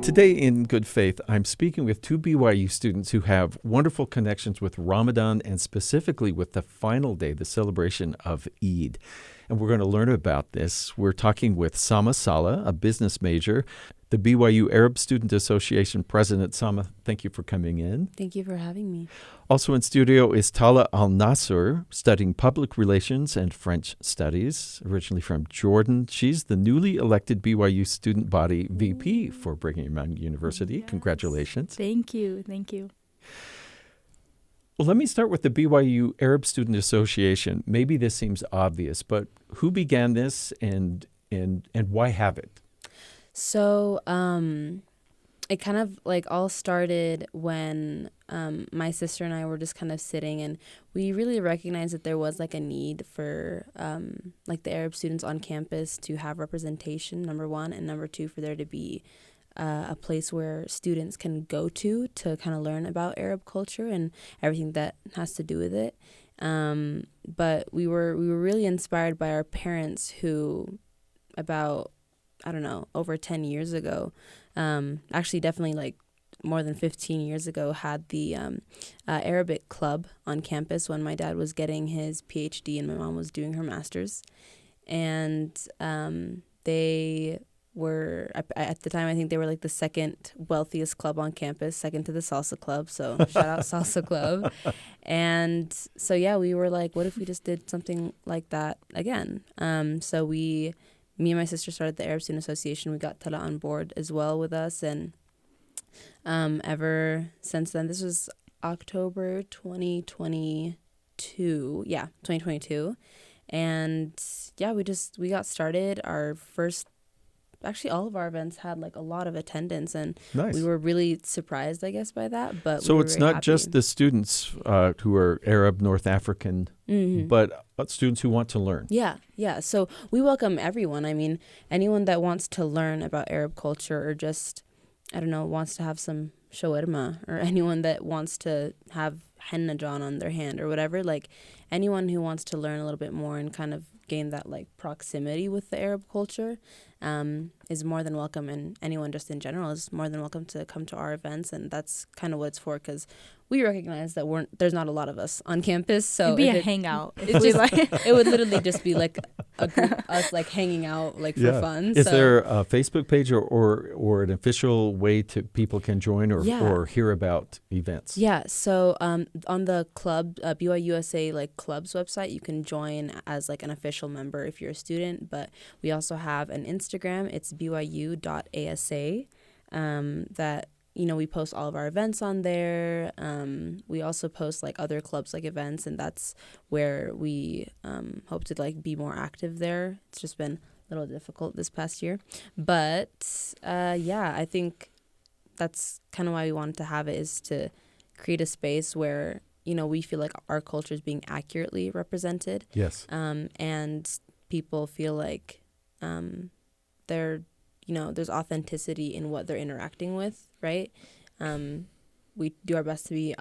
Today in Good Faith, I'm speaking with two BYU students who have wonderful connections with Ramadan and specifically with the final day, the celebration of Eid. And we're going to learn about this. We're talking with Salah, a business major, the BYU Arab Student Association president. Sama, thank you for coming in. Thank you for having me. Also in studio is Tala Alnasser, studying public relations and French studies, originally from Jordan. She's the newly elected BYU student body VP for Brigham Young University. Yes. Congratulations. Thank you. Thank you. Well, let me start with the BYU Arab Student Association. Maybe this seems obvious, but who began this and why have it? So it kind of like all started when my sister and I were just kind of sitting, and we really recognized that there was like a need for like the Arab students on campus to have representation, number one, and number two, for there to be a place where students can go to kind of learn about Arab culture and everything that has to do with it. But we were really inspired by our parents, who about, I don't know, over 10 years ago, actually definitely like more than 15 years ago, had the Arabic club on campus when my dad was getting his PhD and my mom was doing her master's. And they were, at the time, I think they were like the second wealthiest club on campus, second to the salsa club. So shout out salsa club. And so, yeah, we were like, what if we just did something like that again? So me and my sister started the Arab Student Association. We got Tala on board as well with us. And ever since then, this was October 2022. Yeah, 2022. And yeah, we got started. Actually, all of our events had like a lot of attendance, and Nice. We were really surprised, I guess, by that. But So we were it's very not happy. just the students who are Arab, North African, but students who want to learn. Yeah. So we welcome everyone. I mean, anyone that wants to learn about Arab culture, or just, I don't know, wants to have some shawarma, or anyone that wants to have henna drawn on their hand or whatever, like anyone who wants to learn a little bit more and kind of gain that like proximity with the Arab culture is more than welcome, and anyone just in general is more than welcome to come to our events. And that's kind of what it's for, because we recognize that there's not a lot of us on campus, so It'd be a hangout. It would literally just be like a group, us like hanging out like for fun. Is there a Facebook page or an official way to people can join or hear about events? Yeah, so on the club, BYU USA like club's website, you can join as like an official member if you're a student. But we also have an Instagram. It's byu.asa that, you know, we post all of our events on there. We also post like other clubs like events, and that's where we hope to like be more active there. It's just been a little difficult this past year, but I think that's kind of why we wanted to have it, is to create a space where, you know, we feel like our culture is being accurately represented. Yes. And people feel like there's authenticity in what they're interacting with, right? We do our best to be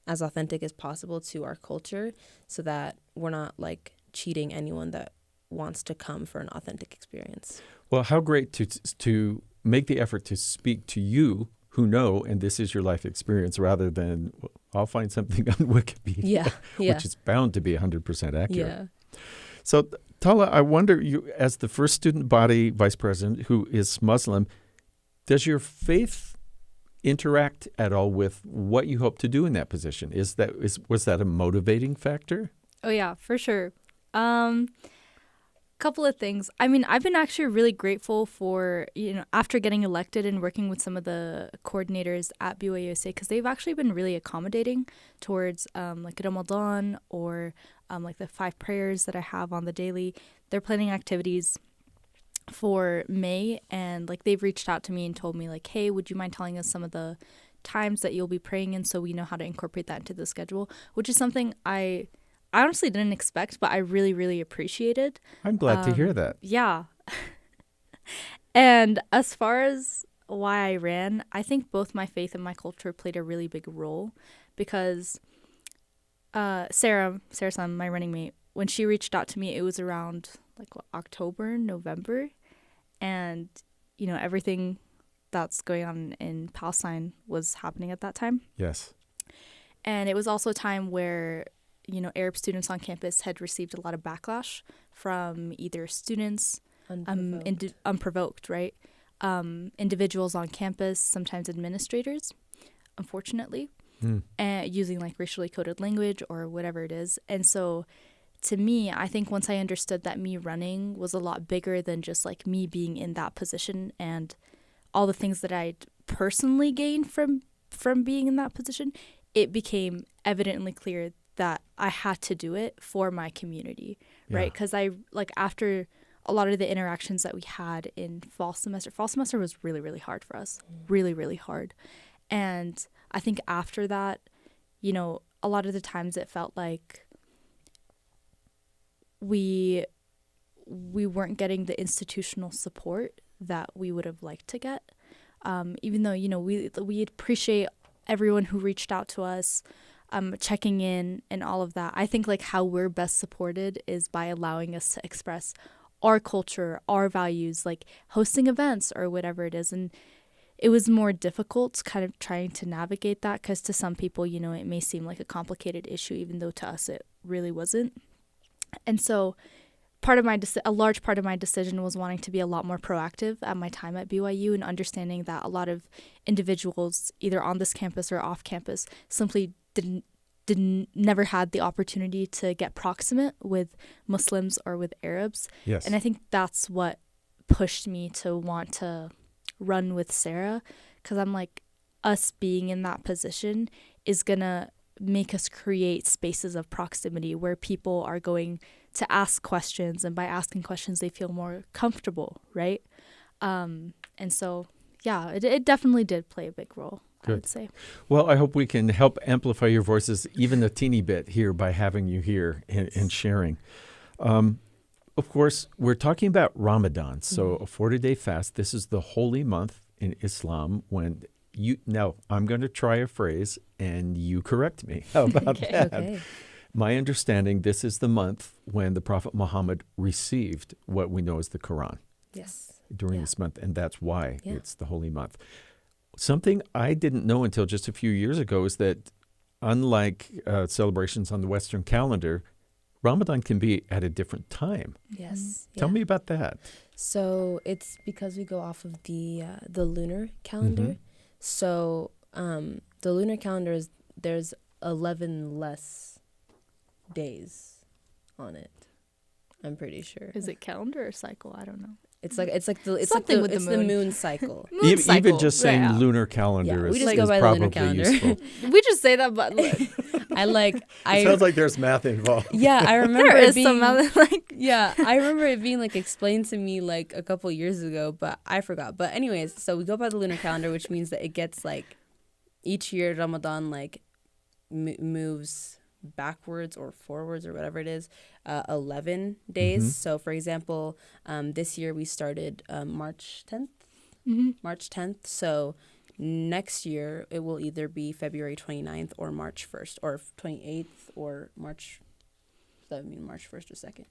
as authentic as possible to our culture, so that we're not like cheating anyone that wants to come for an authentic experience. Well, how great to make the effort to speak to you who know, and this is your life experience, rather than I'll find something on Wikipedia, which is bound to be 100% accurate. Yeah. So, Tala, I wonder, you as the first student body vice president who is Muslim, does your faith interact at all with what you hope to do in that position? Was that a motivating factor? Oh, yeah, for sure. Couple of things. I mean, I've been actually really grateful for, you know, after getting elected and working with some of the coordinators at BYU USA, because they've actually been really accommodating towards like Ramadan or like the 5 prayers that I have on the daily. They're planning activities for May, and like they've reached out to me and told me like, hey, would you mind telling us some of the times that you'll be praying in, so we know how to incorporate that into the schedule, which is something I honestly didn't expect, but I really, really appreciated. I'm glad to hear that. Yeah. And as far as why I ran, I think both my faith and my culture played a really big role, because Sarah's son, my running mate, when she reached out to me, it was around like October, November, and you know, everything that's going on in Palestine was happening at that time. Yes. And it was also a time where, you know, Arab students on campus had received a lot of backlash from either students, unprovoked, right? Individuals on campus, sometimes administrators, unfortunately, and using like racially coded language or whatever it is. And so to me, I think once I understood that me running was a lot bigger than just like me being in that position and all the things that I'd personally gained from being in that position, it became evidently clear that I had to do it for my community, right? Because after a lot of the interactions that we had in fall semester was really, really hard for us, really, really hard. And I think after that, you know, a lot of the times it felt like we weren't getting the institutional support that we would have liked to get. Even though, you know, we appreciate everyone who reached out to us, checking in and all of that. I think like how we're best supported is by allowing us to express our culture, our values, like hosting events or whatever it is. And it was more difficult kind of trying to navigate that because to some people, you know, it may seem like a complicated issue, even though to us it really wasn't. And so a large part of my decision was wanting to be a lot more proactive at my time at BYU and understanding that a lot of individuals either on this campus or off campus simply never had the opportunity to get proximate with Muslims or with Arabs. Yes. And I think that's what pushed me to want to run with Sarah, because I'm like, us being in that position is going to make us create spaces of proximity where people are going to ask questions, and by asking questions they feel more comfortable, right? And so yeah, it definitely did play a big role. Good. I would say. Well, I hope we can help amplify your voices even a teeny bit here by having you here and sharing. Of course, we're talking about Ramadan, so a 40-day fast. This is the holy month in Islam when now I'm going to try a phrase and you correct me. How about that? Okay. My understanding, this is the month when the Prophet Muhammad received what we know as the Quran. Yes. During this month, and that's why it's the holy month. Something I didn't know until just a few years ago is that unlike celebrations on the Western calendar, Ramadan can be at a different time. Yes. Tell me about that. So it's because we go off of the lunar calendar. So the lunar calendar there's 11 less days on it. I'm pretty sure. Is it calendar or cycle? I don't know. It's the moon cycle. Even just saying lunar calendar is probably useful. We just say that, but look. It sounds like there's math involved. Yeah, I remember there is some math. Yeah, I remember it being like explained to me like a couple years ago, but I forgot. But anyways, so we go by the lunar calendar, which means that it gets like each year Ramadan like moves backwards or forwards or whatever it is, 11 days. So for example, this year we started March 10th. March 10th. So next year it will either be February 29th or March 1st or 28th or March. Does that mean March 1st or 2nd?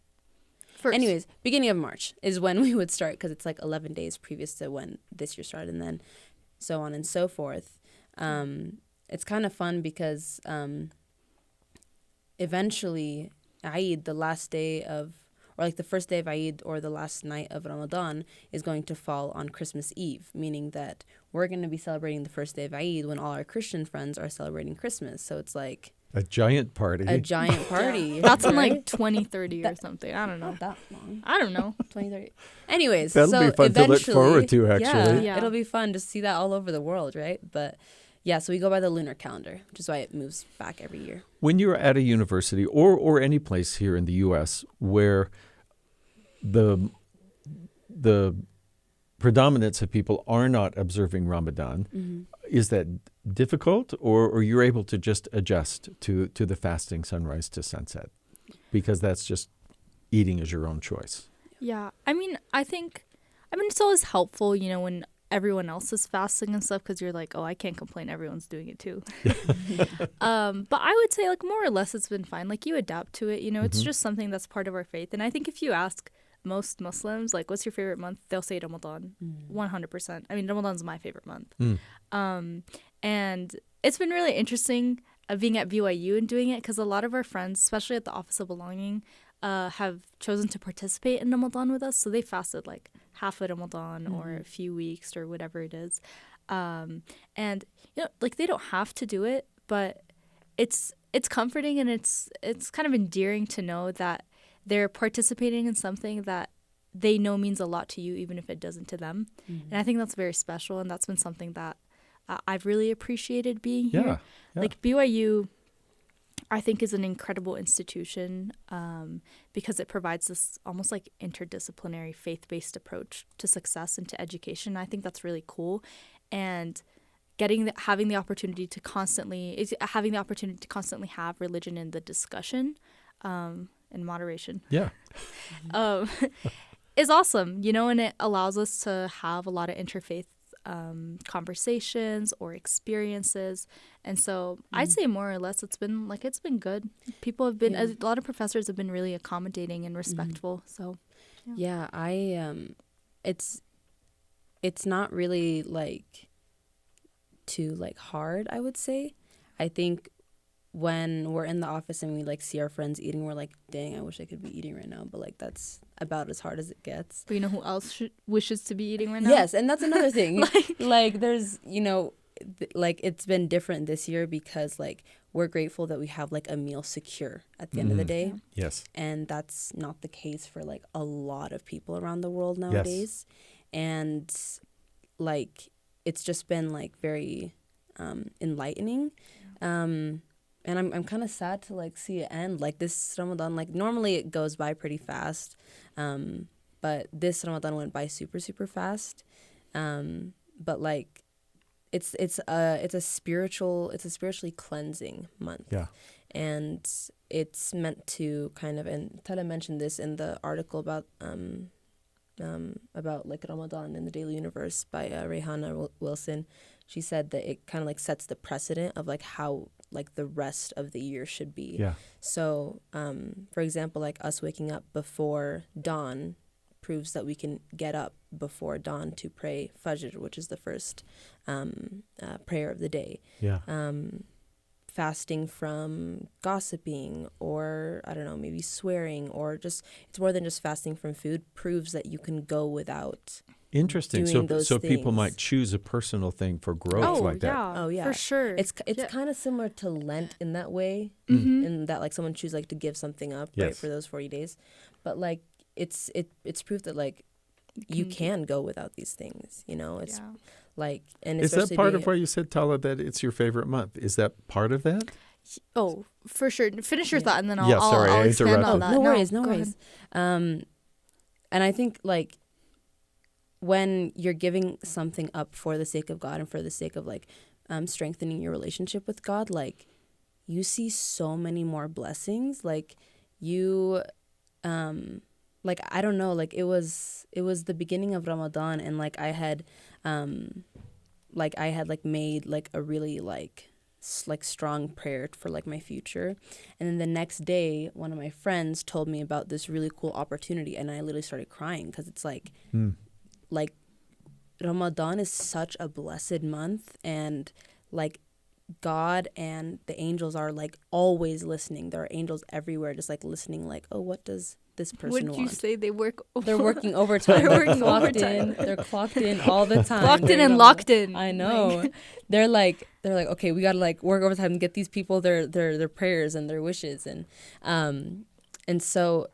First. Anyways, beginning of March is when we would start because it's like 11 days previous to when this year started, and then so on and so forth. It's kind of fun because eventually Eid, the last day of, or like the first day of Eid or the last night of Ramadan is going to fall on Christmas Eve, meaning that we're going to be celebrating the first day of Eid when all our Christian friends are celebrating Christmas. So it's like a giant party. That's in like 2030 or something. I don't know. Not that long. I don't know. 2030. Anyways, that'll be fun to look forward to, actually. Yeah, it'll be fun to see that all over the world, right? But yeah, so we go by the lunar calendar, which is why it moves back every year. When you're at a university or any place here in the U.S. where the predominance of people are not observing Ramadan, is that difficult, or you're able to just adjust to the fasting sunrise to sunset? Because that's just eating is your own choice. Yeah, I mean, it's always helpful, you know, when everyone else is fasting and stuff, because you're like, oh, I can't complain, everyone's doing it too. But I would say like more or less it's been fine. Like you adapt to it, you know, it's just something that's part of our faith. And I think if you ask most Muslims, like, what's your favorite month? They'll say Ramadan, 100%. I mean, Ramadan's my favorite month. And it's been really interesting being at BYU and doing it, because a lot of our friends, especially at the Office of Belonging, have chosen to participate in Ramadan with us. So they fasted like half of Ramadan or a few weeks or whatever it is. And, you know, like, they don't have to do it, but it's comforting, and it's kind of endearing to know that they're participating in something that they know means a lot to you, even if it doesn't to them. And I think that's very special, and that's been something that I've really appreciated being here. Yeah. Like, BYU, I think, is an incredible institution because it provides this almost like interdisciplinary faith-based approach to success and to education. I think that's really cool. And having the opportunity to constantly have religion in the discussion in moderation. Yeah. Is awesome, you know, and it allows us to have a lot of interfaith conversations or experiences. And so I'd say more or less it's been good. People have been, a lot of professors have been really accommodating and respectful. So it's not really like too like hard, I would say. I think when we're in the office and we like see our friends eating, we're like, dang, I wish I could be eating right now, but like that's about as hard as it gets. But you know who else wishes to be eating right now? Yes, and that's another thing. like there's, you know, like it's been different this year because like we're grateful that we have like a meal secure at the end of the day. Yes. And that's not the case for like a lot of people around the world nowadays. And like it's just been like very enlightening. And I'm kind of sad to like see it end. Like this Ramadan, like normally it goes by pretty fast, but this Ramadan went by super, super fast. But like it's a spiritually cleansing month. Yeah. And it's meant to kind of, and Tala mentioned this in the article about like Ramadan in the Daily Universe by Rayhana Wilson. She said that it kind of like sets the precedent of like how like the rest of the year should be. Yeah. So, for example, like us waking up before dawn proves that we can get up before dawn to pray Fajr, which is the first prayer of the day. Yeah. Fasting from gossiping or, I don't know, maybe swearing or just, it's more than just fasting from food, proves that you can go without. Interesting. So people might choose a personal thing for growth like that. Oh yeah, for sure. It's kind of similar to Lent in that way, in that like someone chooses like to give something up right for those 40 days, but like it's proof that like you can go without these things. You know, it's like, and is that part of why you said, Tala, that it's your favorite month? Is that part of that? Oh, for sure. Finish your thought, and then I'll I expand on that. No worries. And I think like, when you're giving something up for the sake of God and for the sake of like strengthening your relationship with God, like you see so many more blessings. Like you, like I don't know, like it was the beginning of Ramadan, and like I had made like a really like strong prayer for like my future, and then the next day one of my friends told me about this really cool opportunity, and I literally started crying because it's like. Like Ramadan is such a blessed month, and like God and the angels are like always listening. There are angels everywhere just like listening, like, oh, what does this person want? Would you say they work? They're working overtime. They're clocked in all the time. Clocked in and locked in. I know. They're like, okay, we gotta like work overtime and get these people their prayers and their wishes, and so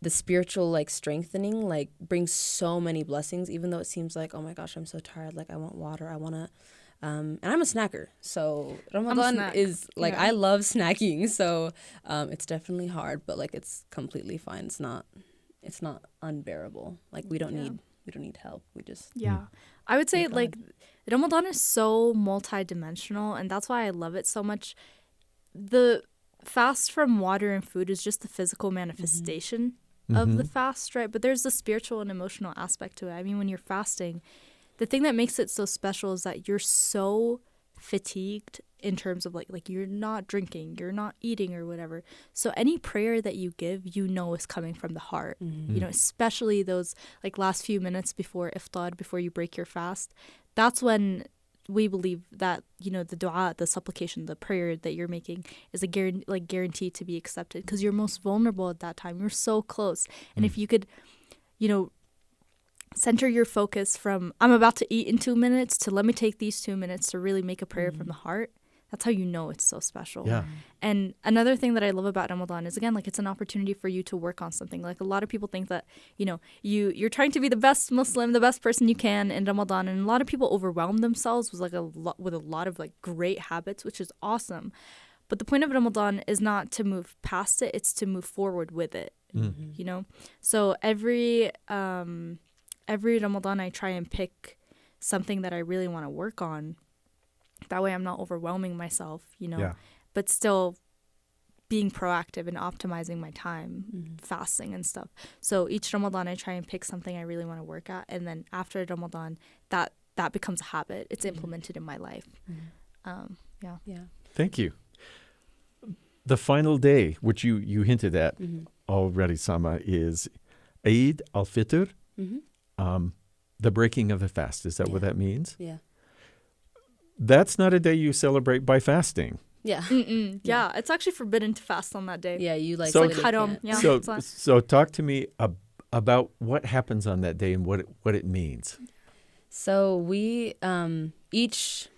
the spiritual like strengthening like brings so many blessings, even though it seems like, oh my gosh, I'm so tired, like I want water, I want to and I'm a snacker, so Ramadan is like I love snacking, so it's definitely hard, but like it's completely fine. It's not unbearable. Like we don't need help. We just I would say like Ramadan is so multidimensional, and that's why I love it so much. The fast from water and food is just the physical manifestation of the fast, right? But there's the spiritual and emotional aspect to it. I mean, when you're fasting, the thing that makes it so special is that you're so fatigued in terms of like you're not drinking, you're not eating or whatever. So any prayer that you give, you know, is coming from the heart. You know, especially those like last few minutes before iftar, before you break your fast. That's when we believe that, you know, the dua, the supplication, the prayer that you're making is a guaranteed to be accepted, because you're most vulnerable at that time. You're so close. And if you could, you know, center your focus from I'm about to eat in 2 minutes to let me take these 2 minutes to really make a prayer from the heart, that's how you know it's so special. Yeah. And another thing that I love about Ramadan is, again, like it's an opportunity for you to work on something. Like a lot of people think that, you know, you're trying to be the best Muslim, the best person you can in Ramadan, and a lot of people overwhelm themselves with a lot of like great habits, which is awesome. But the point of Ramadan is not to move past it; it's to move forward with it. You know, so every Ramadan I try and pick something that I really want to work on. That way I'm not overwhelming myself, you know, but still being proactive and optimizing my time, fasting and stuff. So each Ramadan I try and pick something I really want to work at. And then after Ramadan, that becomes a habit. It's implemented in my life. Yeah. Thank you. The final day, which you hinted at already, Sama, is Eid al-Fitr, the breaking of the fast. Is that what that means? Yeah. That's not a day you celebrate by fasting. Yeah, it's actually forbidden to fast on that day. Yeah, you like So- haram. Yeah. So talk to me about what happens on that day and what it means. So we each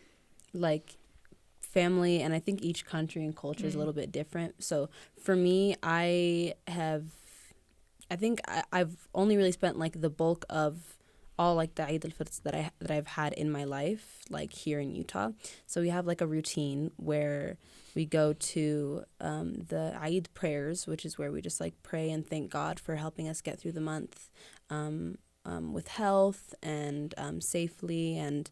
like family, and I think each country and culture is a little bit different. So for me, I've only really spent like the bulk of all like the Eid al-Fitr that I've had in my life, like here in Utah. So we have like a routine where we go to the Eid prayers, which is where we just like pray and thank God for helping us get through the month with health and safely, and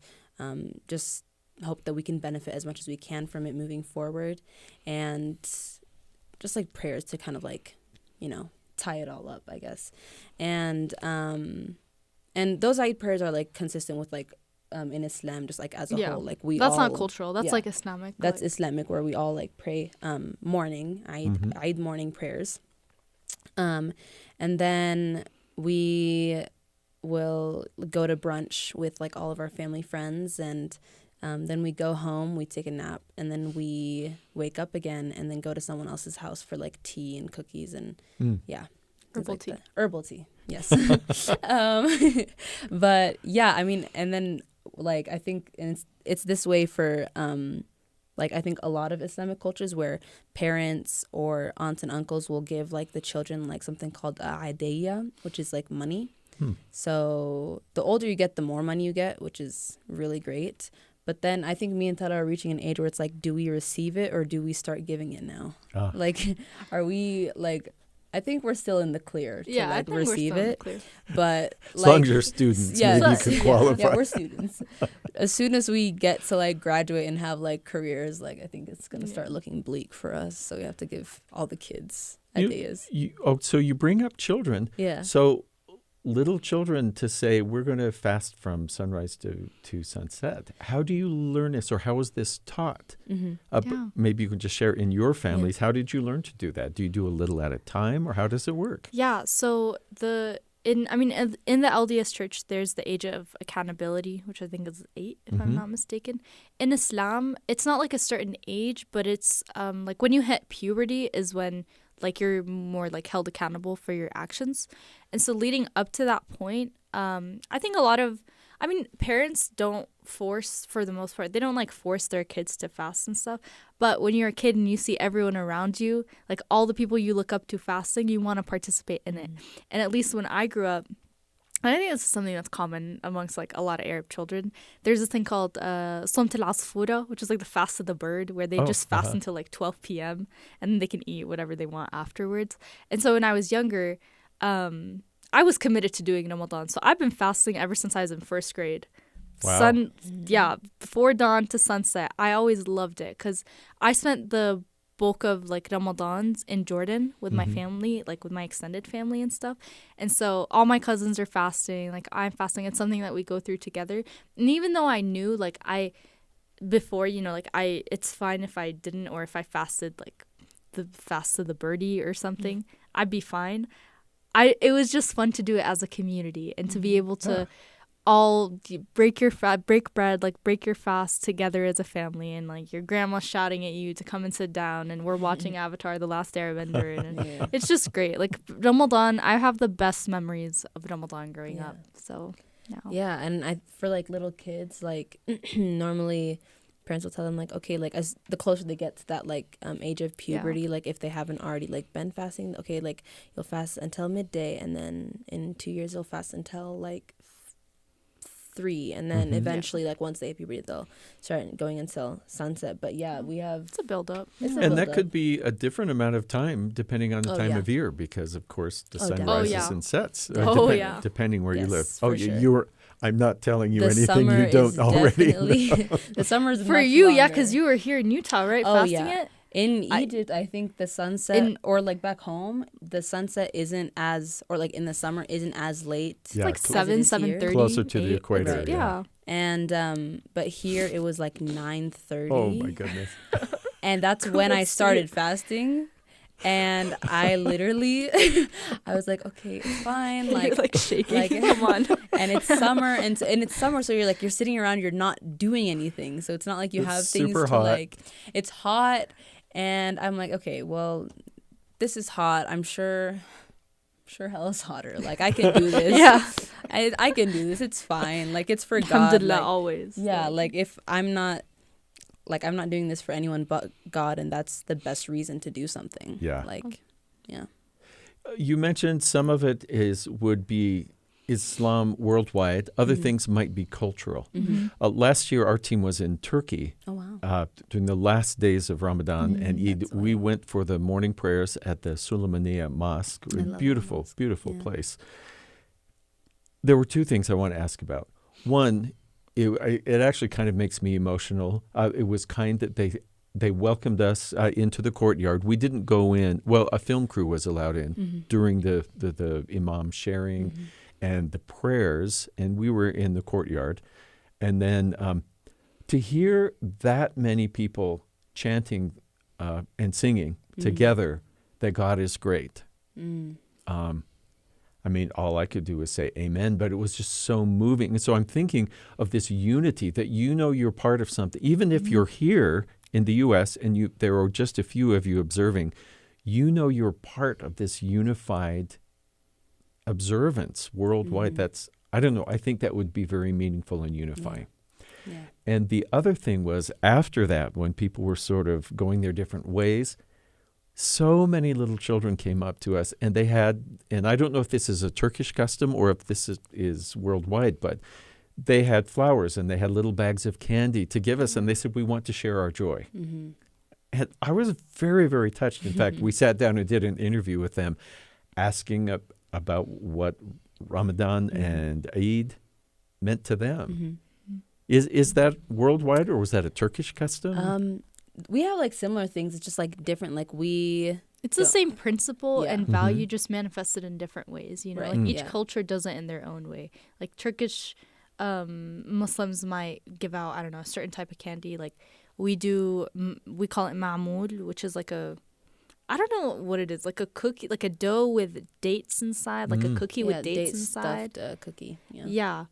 just hope that we can benefit as much as we can from it moving forward, and just like prayers to kind of like, you know, tie it all up, I guess. And those Eid prayers are like consistent with like in Islam, just like as a whole, like that's not cultural. That's like Islamic. That's Islamic, where we all like pray morning Eid morning prayers, and then we will go to brunch with like all of our family friends, and then we go home, we take a nap, and then we wake up again, and then go to someone else's house for like tea and cookies and herbal tea. Yes. But yeah, I mean, and then like I think it's this way for like I think a lot of Islamic cultures where parents or aunts and uncles will give like the children like something called aidiyah, which is like money. So the older you get, the more money you get, which is really great. But then I think me and Tala are reaching an age where it's like, do we receive it or do we start giving it now? Like, are we like, I think we're still in the clear to I think receive we're still it. in the clear. But As like, long as you're students, maybe you can qualify. Yeah, we're students. As soon as we get to like graduate and have like careers, like I think it's gonna start looking bleak for us. So we have to give all the kids ideas. So you bring up children. Yeah. So little children to say, we're going to fast from sunrise to sunset. How do you learn this, or how is this taught? Maybe you can just share in your families. How did you learn to do that? Do you do a little at a time, or how does it work? Yeah, so in the LDS church, there's the age of accountability, which I think is 8, if I'm not mistaken. In Islam, it's not like a certain age, but it's like when you hit puberty is when like you're more like held accountable for your actions. And so leading up to that point, I think parents don't force, for the most part, they don't like force their kids to fast and stuff. But when you're a kid and you see everyone around you, like all the people you look up to fasting, you want to participate in it. And at least when I grew up, and I think it's something that's common amongst like a lot of Arab children, there's this thing called Somt al-Asfura, which is like the fast of the bird, where they just fast until like 12 p.m. and then they can eat whatever they want afterwards. And so when I was younger, I was committed to doing Ramadan. So I've been fasting ever since I was in first grade. Wow. Before dawn to sunset. I always loved it because I spent the bulk of like Ramadans in Jordan with my family, like with my extended family and stuff. And so all my cousins are fasting, like I'm fasting. It's something that we go through together. And even though I knew, like before, you know, like it's fine if I didn't, or if I fasted like the fast of the birdie or something, I'd be fine. It was just fun to do it as a community and to be able to all break your fast together as a family, and like your grandma shouting at you to come and sit down, and we're watching Avatar: The Last Airbender, and it's just great. Like Ramadan, I have the best memories of Ramadan growing up. So yeah, and for like little kids, like normally parents will tell them like, okay, like as the closer they get to that like age of puberty, like if they haven't already like been fasting, okay, like you'll fast until midday, and then in 2 years you'll fast until like 3, and then eventually like once they hit puberty they'll start going until sunset. But we have it's a build up, and that could be a different amount of time depending on the time of year, because of course the sun rises and sets depending where you live. I'm not telling you anything you don't already know. The summer is for you, because you were here in Utah, right? Fasting it. In Egypt, I think the sunset, or like back home, the sunset isn't as, or like in the summer isn't as late. It's like 7:30. Closer to the equator. Right. Yeah. And but here it was like 9:30. Oh my goodness. And that's when I started fasting. And I literally, I was like, okay, it's fine. Like, you're like shaking. Like, come on. And it's summer, and it's summer, so you're sitting around, you're not doing anything. So it's not like you have things to hot. like. It's hot, and I'm like, okay, well, this is hot. I'm sure hell is hotter. Like I can do this. I can do this. It's fine. Like it's for God. Alhamdulillah, like, always. Yeah, like if I'm not doing this for anyone but God, and that's the best reason to do something. Yeah. You mentioned some of it would be Islam worldwide. Other things might be cultural. Last year, our team was in Turkey. Oh, wow. During the last days of Ramadan and Eid. We went for the morning prayers at the Suleymaniye Mosque. Beautiful place. There were 2 things I want to ask about. One, it actually kind of makes me emotional. It was kind that they welcomed us into the courtyard. We didn't go in. Well, a film crew was allowed in during the imam sharing and the prayers, and we were in the courtyard. And then to hear that many people chanting and singing together that God is great. I mean, all I could do was say amen, but it was just so moving. And so I'm thinking of this unity that you're part of something. Even if you're here in the U.S. and there are just a few of you observing, you're part of this unified observance worldwide. I don't know, I think that would be very meaningful and unifying. Yeah. And the other thing was, after that, when people were sort of going their different ways, so many little children came up to us, and and I don't know if this is a Turkish custom or if this is worldwide, but they had flowers and they had little bags of candy to give us, and they said, we want to share our joy. And I was very, very touched. In fact, we sat down and did an interview with them asking about what Ramadan and Eid meant to them. Is that worldwide, or was that a Turkish custom? We have like similar things. It's just like different. Like it's the same principle and value, just manifested in different ways. You know, like each culture does it in their own way. Like Turkish Muslims might give out, I don't know, a certain type of candy. Like we call it ma'mul, which is like I don't know what it is, like a cookie, like a dough with dates inside, like a cookie with dates inside. Stuffed cookie. Yeah.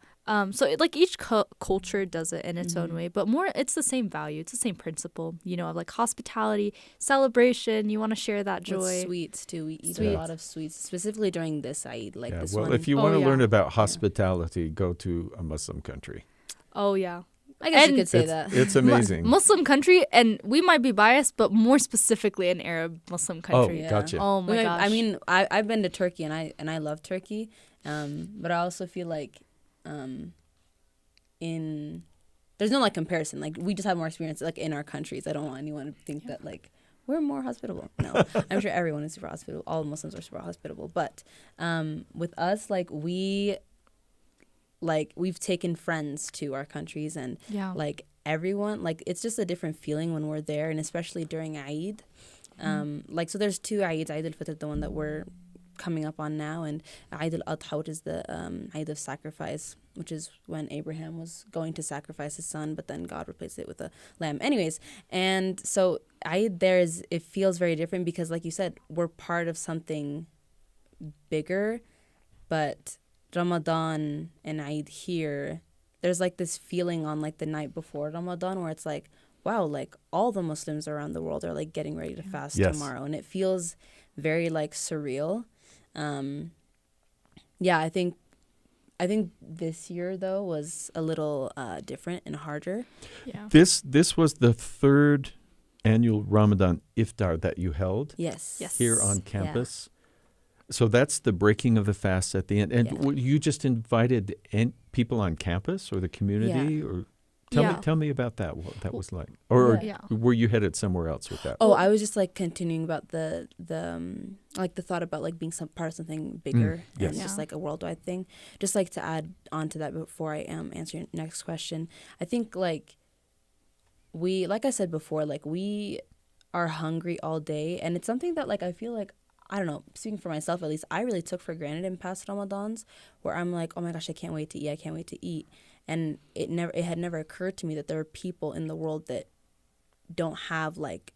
So like each culture does it in its own way, but it's the same value. It's the same principle, of like hospitality, celebration. You want to share that joy. With sweets too. We eat a lot of sweets, specifically during this Eid. Like this one. Well, if you want to learn about hospitality, go to a Muslim country. Oh yeah. I guess you could say that. It's amazing. Muslim country, and we might be biased, but more specifically an Arab Muslim country. Oh, gotcha. Oh my gosh. I mean, I've been to Turkey, and I love Turkey, but I also feel like there's no like comparison. Like we just have more experience like in our countries. I don't want anyone to think that like we're more hospitable. No, I'm sure everyone is super hospitable. All Muslims are super hospitable, but with us, like we've taken friends to our countries, and like everyone, like it's just a different feeling when we're there, and especially during Eid. Like so there's 2 Eids, Eid al-Fitr, the one that we're coming up on now, and Eid al-Adha, which is the Eid of sacrifice, which is when Abraham was going to sacrifice his son, but then God replaced it with a lamb. Anyways, and so Eid it feels very different because, like you said, we're part of something bigger, but Ramadan and Eid here, there's like this feeling on like the night before Ramadan where it's like, wow, like all the Muslims around the world are like getting ready to fast tomorrow, and it feels very like surreal. I think this year though was a little different and harder. Yeah. This was the third annual Ramadan iftar that you held. Yes. Here on campus. So that's the breaking of the fast at the end. And you just invited people on campus or the community, or tell me about that. What that was like, or were you headed somewhere else with that? Oh, I was just like continuing about the thought about like being some part of something bigger and just like a worldwide thing. Just like to add on to that before I answer your next question. I think like I said before, like we are hungry all day, and it's something that like I feel like, I don't know, speaking for myself at least, I really took for granted in past Ramadans, where I'm like, oh my gosh, I can't wait to eat. And it had never occurred to me that there are people in the world that don't have like,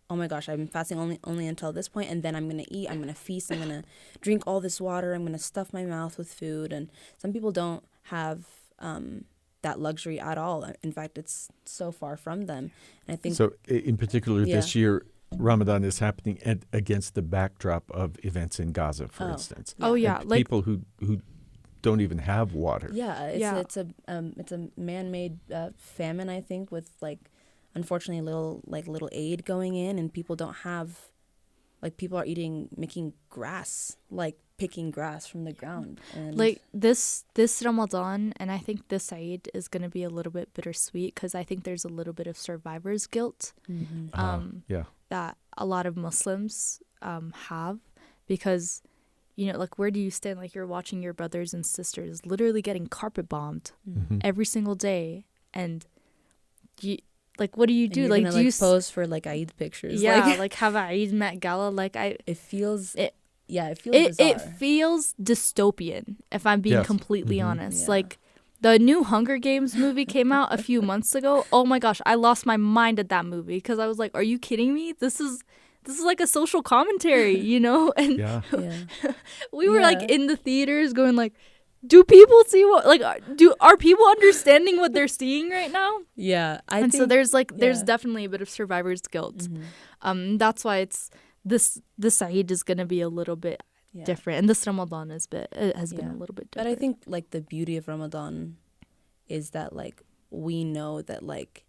oh my gosh, I've been fasting only until this point, and then I'm going to eat, I'm going to feast, I'm going to drink all this water, I'm going to stuff my mouth with food. And some people don't have that luxury at all. In fact, it's so far from them. And I think so. In particular, this year, Ramadan is happening against the backdrop of events in Gaza, for instance. Like people who don't even have water. It's a man-made famine, I think, with like unfortunately little aid going in, and people don't have, like, people are making grass, like picking grass from the ground. And like this Ramadan, and I think this Eid is going to be a little bit bittersweet because I think there's a little bit of survivor's guilt that a lot of Muslims have, because, you know, like, where do you stand? Like, you're watching your brothers and sisters literally getting carpet bombed every single day, and you, like, what do you do? You're like, gonna, do you pose for like Eid pictures? Yeah, like have a Eid Met Gala. Like, it feels bizarre. It feels dystopian, if I'm being completely honest. Yeah. Like, the new Hunger Games movie came out a few months ago. Oh my gosh, I lost my mind at that movie because I was like, are you kidding me? This is like a social commentary, you know? And we were like in the theaters going like, do people see what, like, are people understanding what they're seeing right now? Yeah. So there's definitely a bit of survivor's guilt. That's why it's this Eid is going to be a little bit different, and this Ramadan has been a little bit different. But I think like the beauty of Ramadan is that like we know that like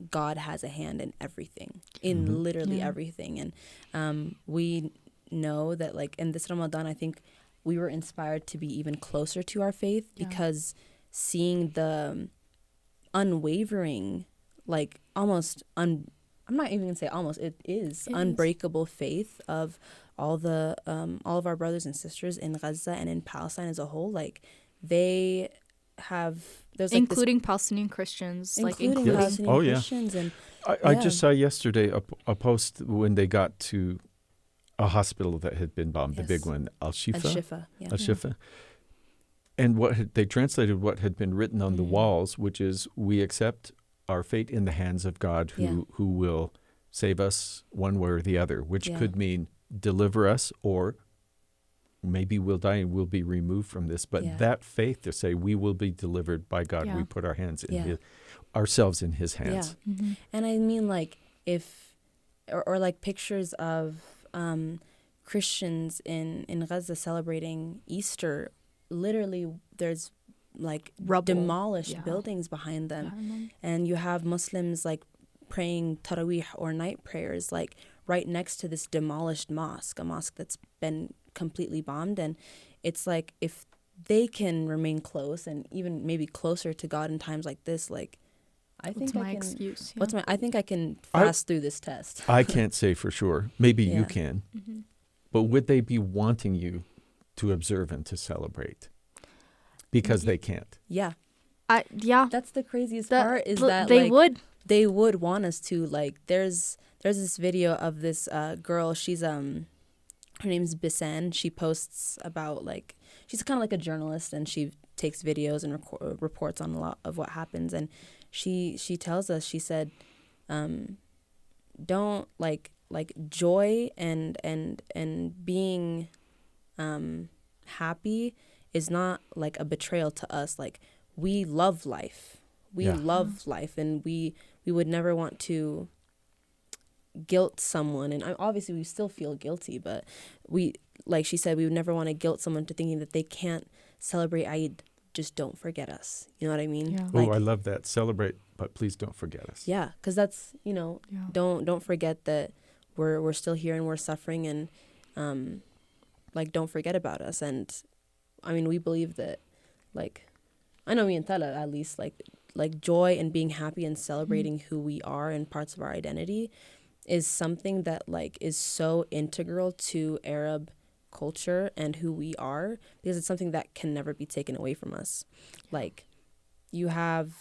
God has a hand in everything, in literally everything, and we know that like in this Ramadan, I think we were inspired to be even closer to our faith because seeing the unwavering, like almost I'm not even gonna say almost, it is unbreakable faith of all of our brothers and sisters in Gaza and in Palestine as a whole. Like they have, there's like including Palestinian Christians, including Palestinian Christians, and I just saw yesterday a post when they got to a hospital that had been bombed, the big one, Al-Shifa. And they translated what had been written on the walls, which is, we accept our fate in the hands of God who will save us one way or the other, which could mean deliver us, or maybe we'll die and we'll be removed from this. But that faith to say we will be delivered by God, we put our hands in ourselves in his hands. And I mean, like, if or like pictures of Christians in Gaza celebrating Easter, literally there's like demolished buildings behind them, and you have Muslims like praying Taraweeh or night prayers like right next to this demolished mosque, a mosque that's been completely bombed. And it's like, if they can remain close and even maybe closer to God in times like this, like, I think excuse? I think I can fast through this test. I can't say for sure. Maybe you can. But would they be wanting you to observe and to celebrate? Because they can't. Yeah. That's the craziest part, is that they would want us to. Like, there's this video of this girl. She's her name's Bisan. She posts about like, she's kind of like a journalist, and she takes videos and reports on a lot of what happens. And she tells us, she said, don't like joy and being happy is not like a betrayal to us. Like, we love life. We love life, and we would never want to guilt someone. And obviously we still feel guilty, but we, like she said, we would never want to guilt someone to thinking that they can't celebrate Eid. Just don't forget us. You know what I mean? Yeah. Oh, I love that. Celebrate, but please don't forget us. Yeah, because that's, you know, don't forget that we're still here and we're suffering, and like, don't forget about us. And I mean, we believe that, like, I know me and Tala at least, like joy and being happy and celebrating who we are and parts of our identity is something that like is so integral to Arab culture and who we are, because it's something that can never be taken away from us. Like, you have,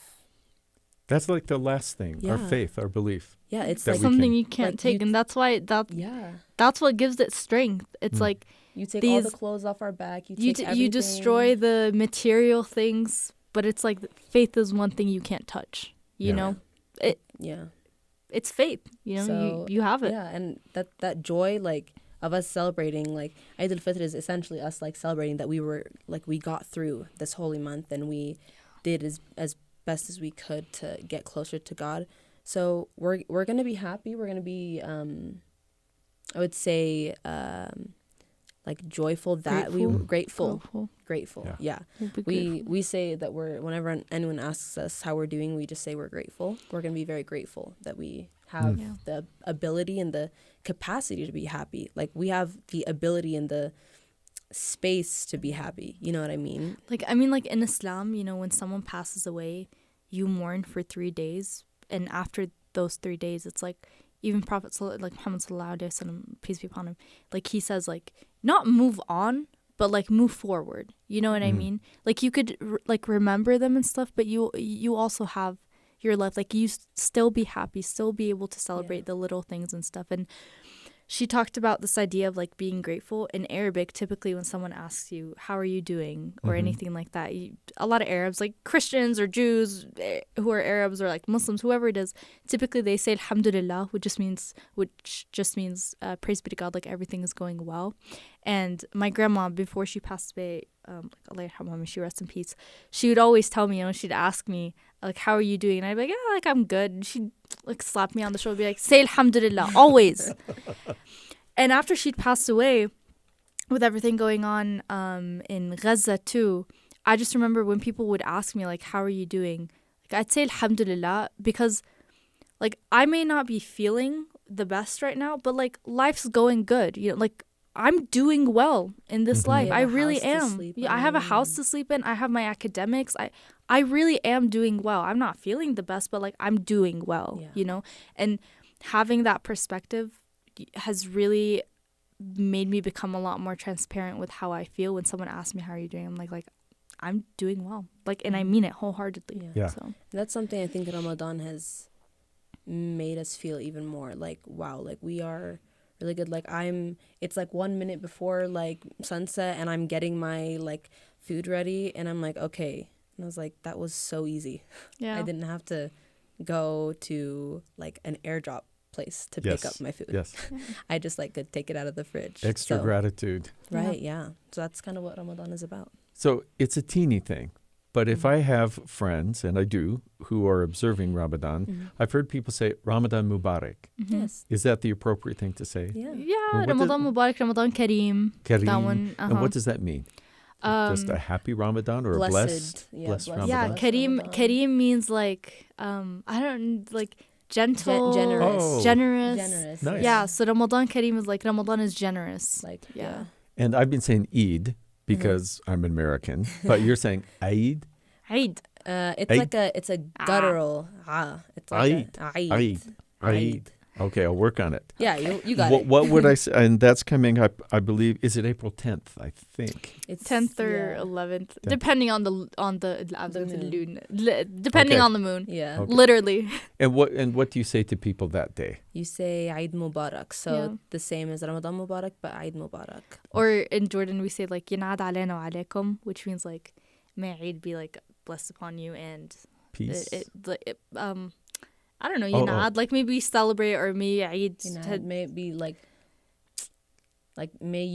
that's like the last thing, our faith, our belief. Yeah, it's that like something you can't like take, and that's why that's what gives it strength. It's like you take all the clothes off our back, you take everything. You destroy the material things, but it's like faith is one thing you can't touch. You know, it's faith. You know, so, you have it. Yeah, and that joy, like, of us celebrating, like, Eid al-Fitr is essentially us like celebrating that we got through this holy month, and we did as best as we could to get closer to God. So we're gonna be happy. We're gonna be I would say like joyful that grateful. Yeah. We say that whenever anyone asks us how we're doing, we just say we're grateful. We're gonna be very grateful that we have the ability and the capacity to be happy. Like, we have the ability and the space to be happy. You know what I mean? Like in Islam, you know, when someone passes away, you mourn for 3 days, and after those 3 days, it's like, even Prophet like Muhammad sallallahu alaihi wasallam, peace be upon him, like, he says, like, not move on, but like move forward. You know what I mean? Like, you could like remember them and stuff, but you also have your life. Like, you still be happy, still be able to celebrate the little things and stuff. And she talked about this idea of like being grateful. In Arabic, typically when someone asks you, how are you doing, or anything like that, a lot of Arabs, like Christians or Jews who are Arabs, or like Muslims, whoever it is, typically they say alhamdulillah, which just means praise be to God, like everything is going well. And my grandma, before she passed away, Allah yarhamha, she rest in peace, she would always tell me, you know, she'd ask me, like, how are you doing? And I'd be like, yeah, like, I'm good. And she'd like slap me on the shoulder and be like, say alhamdulillah, always. And after she'd passed away, with everything going on in Gaza too, I just remember when people would ask me, like, how are you doing? Like, I'd say alhamdulillah, because like, I may not be feeling the best right now, but like, life's going good. You know, like, I'm doing well in this life. I really am. Yeah, I have a house to sleep in. I have my academics. I really am doing well. I'm not feeling the best, but like, I'm doing well, you know? And having that perspective has really made me become a lot more transparent with how I feel. When someone asks me, how are you doing? I'm like, I'm doing well. Like, and I mean it wholeheartedly. Yeah. So that's something I think Ramadan has made us feel even more like, wow, like, we are really good. Like, it's like 1 minute before like sunset, and I'm getting my like food ready, and I'm like, okay. And I was like, that was so easy. Yeah. I didn't have to go to like an airdrop place to pick up my food. Yes. I just like could take it out of the fridge. Extra gratitude. Right, yeah. So that's kind of what Ramadan is about. So it's a teeny thing. But if I have friends, and I do, who are observing Ramadan, I've heard people say Ramadan Mubarak. Yes. Is that the appropriate thing to say? Yeah, Ramadan Mubarak, Ramadan Kareem. That one. And what does that mean? Just a happy Ramadan, or a blessed Ramadan? Yeah, Kareem means like, gentle, generous. Nice. Yeah, so Ramadan Kareem is like, Ramadan is generous. Like, And I've been saying Eid because I'm American, but you're saying Eid? Eid. It's like it's a guttural. It's like Eid. Okay, I'll work on it. Yeah, you got it. What would I say? And that's coming up, I believe, is it April 10th, I think? It's 10th or 11th, depending on the moon. Depending Okay. on the moon. Yeah. Okay. Literally. And what do you say to people that day? You say Eid Mubarak. So Yeah. the same as Ramadan Mubarak, but Eid Mubarak. Or in Jordan, we say like Yinad alayna wa alaykum, which means like, may Eid be like blessed upon you and Peace. I don't know, Oh, Yinad, like maybe celebrate or maybe Eid. May it be like may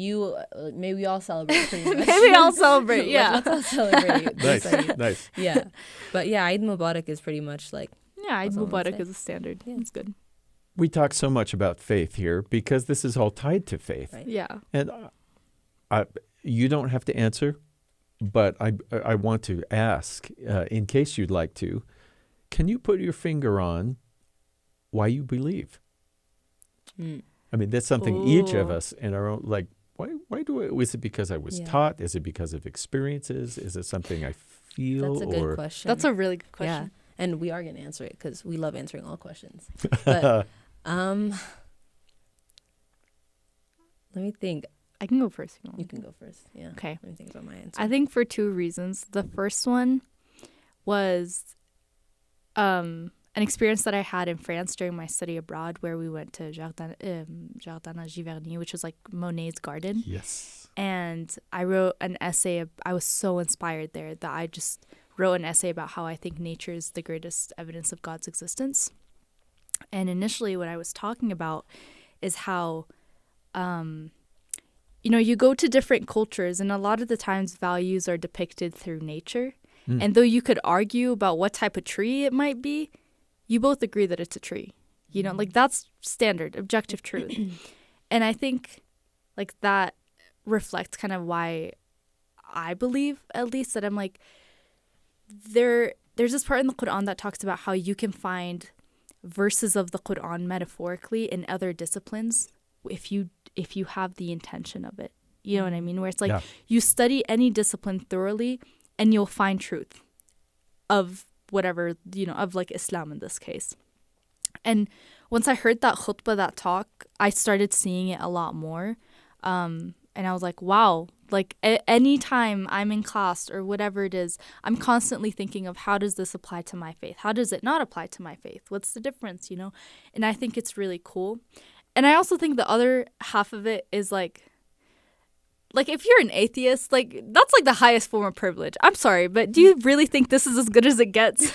we all celebrate pretty much. May we all celebrate, yeah. Let's all celebrate. Nice, nice. Yeah. But yeah, Eid Mubarak is pretty much like, Yeah, Eid That's all I would Mubarak say. is a standard. Yeah. It's good. We talk so much about faith here because this is all tied to faith. right? Yeah. And you don't have to answer, but I want to ask, in case you'd like to, can you put your finger on why you believe? Mm. I mean, that's something each of Ooh. us in our own, like, why do I, is it because I was Yeah. taught? Is it because of experiences? Is it something I feel? That's a good question. That's a really good Yeah. question. And we are going to answer it because we love answering all questions. But let me think. I can go first. If you want. You can go first. Yeah. Okay. Let me think about my answer. I think for two reasons. The first one was an experience that I had in France during my study abroad, where we went to Jardin à Giverny, which was like Monet's garden. Yes. And I wrote an essay. I was so inspired there that I just wrote an essay about how I think nature is the greatest evidence of God's existence. And initially what I was talking about is how, you go to different cultures and a lot of the times values are depicted through nature. Mm. And though you could argue about what type of tree it might be, you both agree that it's a tree. Like that's standard, objective truth. And I think like that reflects kind of why I believe, at least, that I'm like, there's this part in the Quran that talks about how you can find verses of the Quran metaphorically in other disciplines if you have the intention of it. You know what I mean? Where it's like you study any discipline thoroughly and you'll find truth of whatever, of like Islam in this case. And once I heard that khutbah, that talk, I started seeing it a lot more. And I was like, wow, like anytime I'm in class or whatever it is, I'm constantly thinking of how does this apply to my faith? How does it not apply to my faith? What's the difference, And I think it's really cool. And I also think the other half of it is like if you're an atheist, like that's like the highest form of privilege. I'm sorry, but do you really think this is as good as it gets?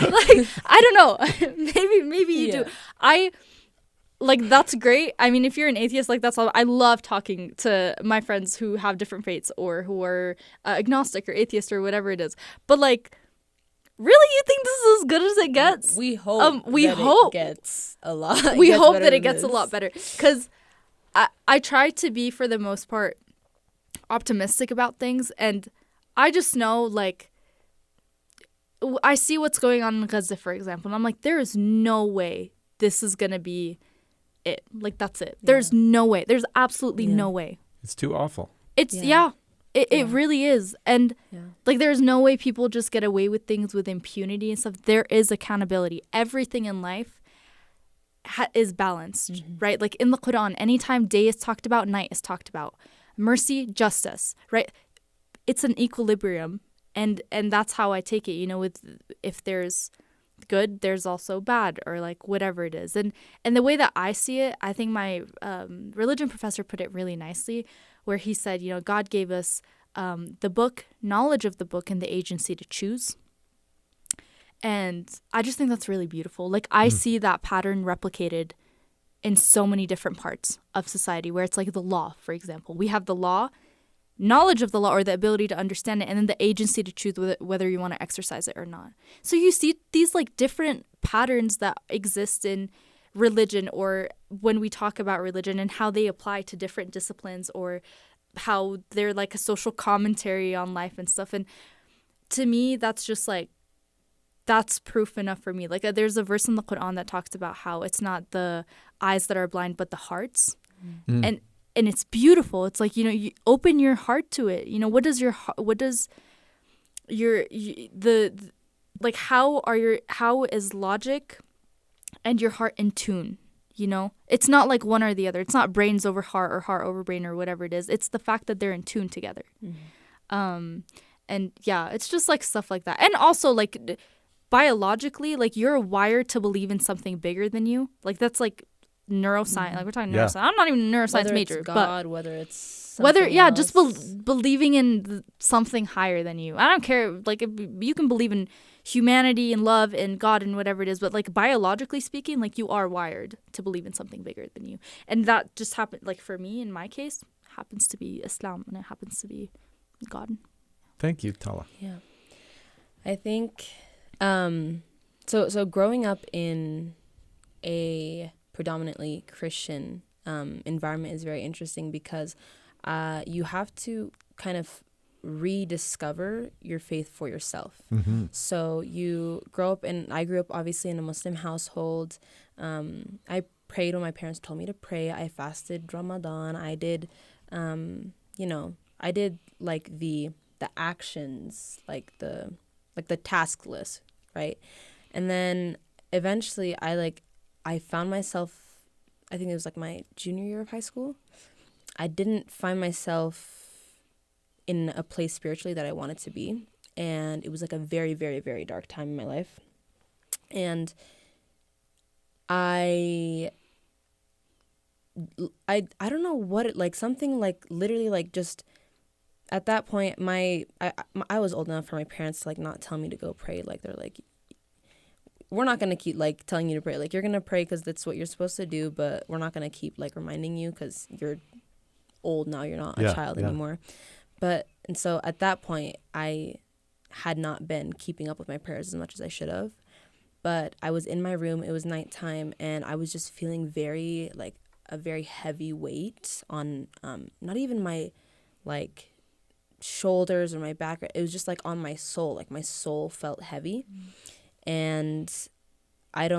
Like, I don't know. maybe you do. That's great. I mean, if you're an atheist, like that's all. I love talking to my friends who have different faiths or who are agnostic or atheist or whatever it is. But like, really, you think this is as good as it gets? We hope. It gets a lot. We hope that it gets a lot better, because I try to be, for the most part, optimistic about things, and I just know, like, I see what's going on in Gaza, for example, and I'm like, there is no way this is gonna be it. Like, that's it. There's no way. There's absolutely no way. It's too awful. It really is. And like, there's no way people just get away with things with impunity and stuff. There is accountability. Everything in life is balanced, right? Like in the Quran, anytime day is talked about, night is talked about. Mercy, justice, right? It's an equilibrium. And that's how I take it, with if there's good, there's also bad, or like whatever it is. And the way that I see it, I think my religion professor put it really nicely, where he said, God gave us the book, knowledge of the book, and the agency to choose. And I just think that's really beautiful. Like, I see that pattern replicated in so many different parts of society, where it's like the law, for example. We have the law, knowledge of the law, or the ability to understand it, and then the agency to choose whether you want to exercise it or not. So you see these like different patterns that exist in religion, or when we talk about religion, and how they apply to different disciplines, or how they're like a social commentary on life and stuff. And to me, that's just like, that's proof enough for me. Like, there's a verse in the Quran that talks about how it's not the eyes that are blind, but the hearts. And it's beautiful. It's like, you open your heart to it. How is logic and your heart in tune? You know, it's not like one or the other. It's not brains over heart or heart over brain or whatever it is. It's the fact that they're in tune together. And yeah, it's just like stuff like that. And also like biologically, like you're wired to believe in something bigger than you. Like that's like neuroscience. Like we're talking neuroscience. I'm not even a neuroscience major, God, whether it's just believing in something higher than you. I don't care. Like you can believe in humanity and love and God and whatever it is, but like biologically speaking, like you are wired to believe in something bigger than you. And that just happened, like for me in my case, happens to be Islam, and it happens to be God. Thank you, Tala. Yeah, I think so growing up in a predominantly Christian environment is very interesting because you have to kind of rediscover your faith for yourself. So you grow up, and I grew up obviously in a Muslim household. I prayed when my parents told me to pray. I fasted Ramadan. I did I did like the actions, like the task list, right? And then eventually I found myself, I think it was like my junior year of high school. I didn't find myself in a place spiritually that I wanted to be. And it was like a very, very, very dark time in my life. And I don't know what it, like something like literally like just at that point I was old enough for my parents to like not tell me to go pray. Like they're like, we're not going to keep like telling you to pray. Like you're going to pray because that's what you're supposed to do, but we're not going to keep like reminding you because you're old now. You're not a child anymore. And so at that point, I had not been keeping up with my prayers as much as I should have. But I was in my room. It was nighttime, and I was just feeling very like a very heavy weight on not even my like shoulders or my back. It was just like on my soul. Like my soul felt heavy. And it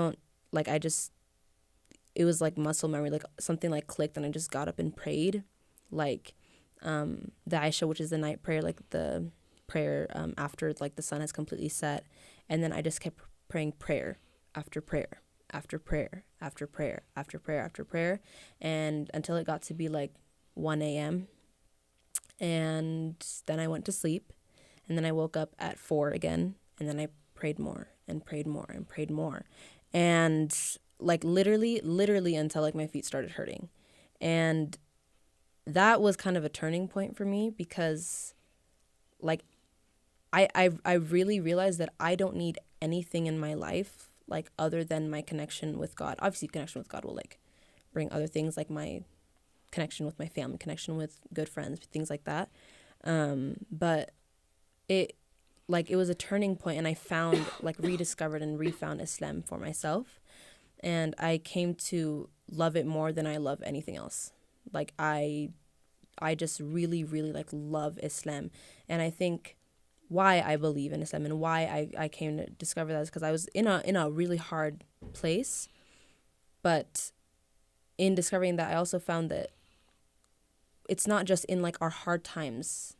was like muscle memory, like something like clicked, and I just got up and prayed, like the Aisha, which is the night prayer, like the prayer after like the sun has completely set. And then I just kept praying prayer after prayer after prayer after prayer after prayer after prayer, and until it got to be like 1 a.m. And then I went to sleep, and then I woke up at 4 again, and then I prayed more and prayed more and prayed more, and like literally until like my feet started hurting. And that was kind of a turning point for me, because like I really realized that I don't need anything in my life like other than my connection with God. Obviously connection with God will like bring other things, like my connection with my family, connection with good friends, things like that. But it was a turning point, and I found like rediscovered and refound Islam for myself. And I came to love it more than I love anything else. Like I just really, really like love Islam. And I think why I believe in Islam and why I came to discover that is because I was in a really hard place. But in discovering that, I also found that it's not just in like our hard times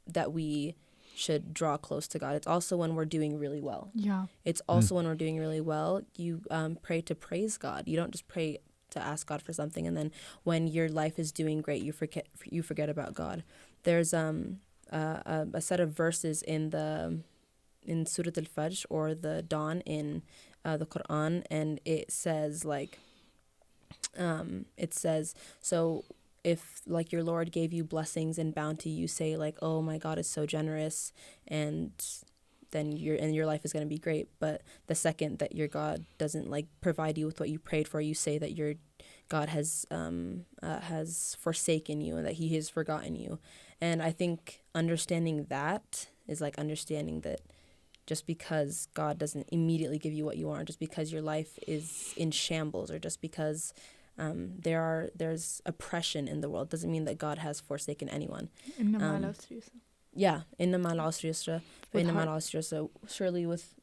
that we should draw close to God. It's also when we're doing really well. Yeah. It's also when we're doing really well, you pray to praise God. You don't just pray to ask God for something, and then when your life is doing great, you forget about God. There's a set of verses in Surah Al-Fajr, or the dawn in the Quran, and it says so if like your Lord gave you blessings and bounty, you say like, oh, my God is so generous, and then your life is going to be great. But the second that your God doesn't like provide you with what you prayed for, you say that your God has forsaken you and that he has forgotten you. And I think understanding that is like understanding that just because God doesn't immediately give you what you want, just because your life is in shambles, or just because there's oppression in the world, doesn't mean that God has forsaken anyone. Yeah, innama al-usri yusra, fa innama al-usri yusra. Surely with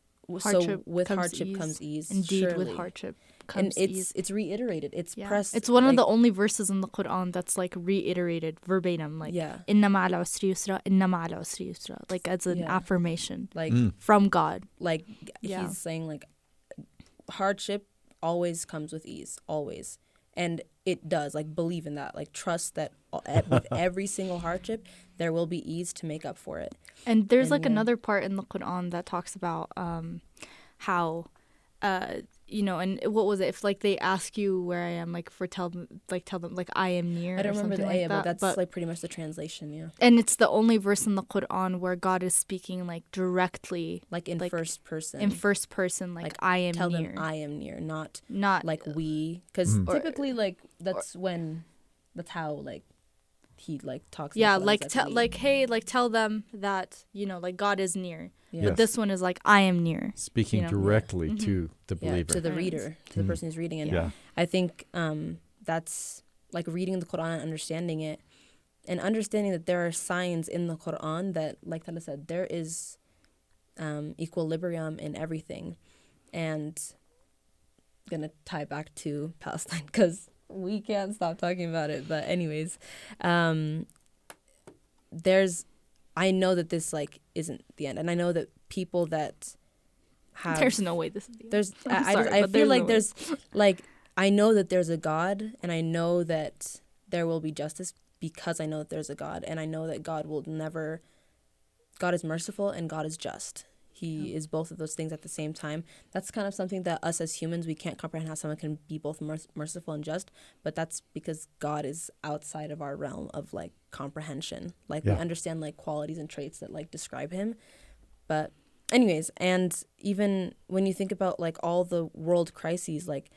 hardship comes ease. Indeed, surely. with hardship comes ease. It's reiterated. It's pressed. It's one of the only verses in the Quran that's like reiterated verbatim. Like innama al-usri yusra, innama al-usri yusra. Like as an affirmation, like from God. Like he's saying like hardship always comes with ease, always. And it does, like, believe in that, like, trust that with every single hardship, there will be ease to make up for it. And there's like another part in the Quran that talks about how, you know, and what was it? If like they ask you where I am, like tell them like I am near. I don't remember the ayah, like but that's like pretty much the translation, yeah. And it's the only verse in the Quran where God is speaking like directly, like in first person. In first person, like I am tell near. Them I am near, not like we, because typically like that's how like he like talks. Yeah, like tell them that, you know, like God is near. Yeah. But this one is like I am near. Speaking directly to the believer. To the reader, to the person who's reading it. Yeah. I think that's like reading the Quran and understanding it, and understanding that there are signs in the Quran that, like Tala said, there is equilibrium in everything. And I'm going to tie back to Palestine because we can't stop talking about it. But anyways, I know that this like isn't the end, and I know that people that have there's no way this is the end. There's I feel like there's like I know that there's a God, and I know that there will be justice because I know that there's a God, and I know that God is merciful and God is just. He is both of those things at the same time. That's kind of something that us as humans, we can't comprehend how someone can be both merciful and just, but that's because God is outside of our realm of like comprehension. Like we understand like qualities and traits that like describe him. But anyways, and even when you think about like all the world crises, like